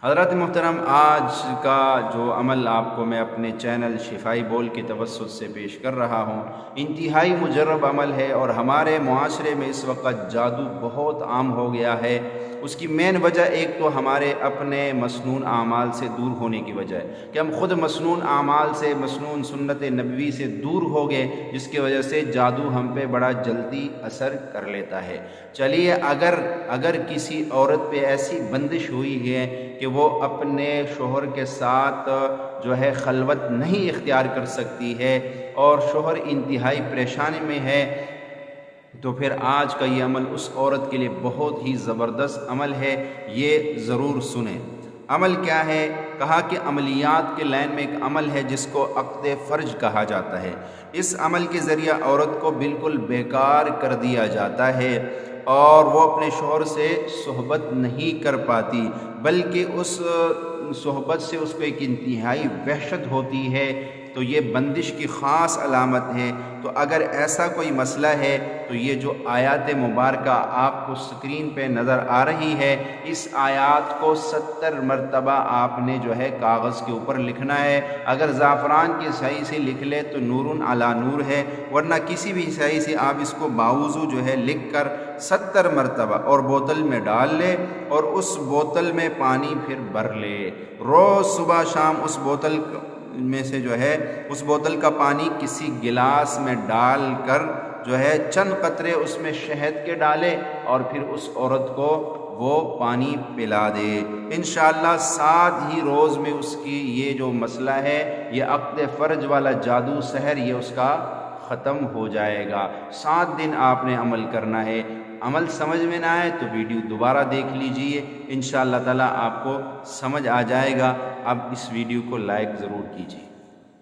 حضرات محترم، آج کا جو عمل آپ کو میں اپنے چینل شفائی بول کے توسط سے پیش کر رہا ہوں، انتہائی مجرب عمل ہے اور ہمارے معاشرے میں اس وقت جادو بہت عام ہو گیا ہے۔ اس کی مین وجہ ایک تو ہمارے اپنے مسنون اعمال سے دور ہونے کی وجہ ہے کہ ہم خود مسنون اعمال سے، مسنون سنت نبوی سے دور ہو گئے، جس کی وجہ سے جادو ہم پہ بڑا جلدی اثر کر لیتا ہے۔ چلیے، اگر کسی عورت پہ ایسی بندش ہوئی ہے کہ وہ اپنے شوہر کے ساتھ جو ہے خلوت نہیں اختیار کر سکتی ہے اور شوہر انتہائی پریشانی میں ہے، تو پھر آج کا یہ عمل اس عورت کے لیے بہت ہی زبردست عمل ہے، یہ ضرور سنیں۔ عمل کیا ہے؟ کہا کہ عملیات کے لائن میں ایک عمل ہے جس کو عقد فرج کہا جاتا ہے۔ اس عمل کے ذریعہ عورت کو بالکل بیکار کر دیا جاتا ہے اور وہ اپنے شوہر سے صحبت نہیں کر پاتی، بلکہ اس صحبت سے اس کو ایک انتہائی وحشت ہوتی ہے۔ تو یہ بندش کی خاص علامت ہے۔ تو اگر ایسا کوئی مسئلہ ہے تو یہ جو آیات مبارکہ آپ کو سکرین پہ نظر آ رہی ہے، اس آیات کو 70 مرتبہ آپ نے جو ہے کاغذ کے اوپر لکھنا ہے۔ اگر زعفران کی صحیح سے لکھ لے تو نور علی نور ہے، ورنہ کسی بھی صحیح سے آپ اس کو باوضو جو ہے لکھ کر 70 مرتبہ اور بوتل میں ڈال لے اور اس بوتل میں پانی پھر بھر لے۔ روز صبح شام اس بوتل میں سے جو ہے اس بوتل کا پانی کسی گلاس میں ڈال کر جو ہے چند قطرے اس میں شہد کے ڈالے اور پھر اس عورت کو وہ پانی پلا دے۔ انشاءاللہ 7 ہی روز میں اس کی یہ جو مسئلہ ہے، یہ عقد فرج والا جادو سحر، یہ اس کا ختم ہو جائے گا۔ 7 دن آپ نے عمل کرنا ہے۔ عمل سمجھ میں نہ آئے تو ویڈیو دوبارہ دیکھ لیجئے، انشاءاللہ تعالی آپ کو سمجھ آ جائے گا۔ اب اس ویڈیو کو لائک ضرور کیجئے۔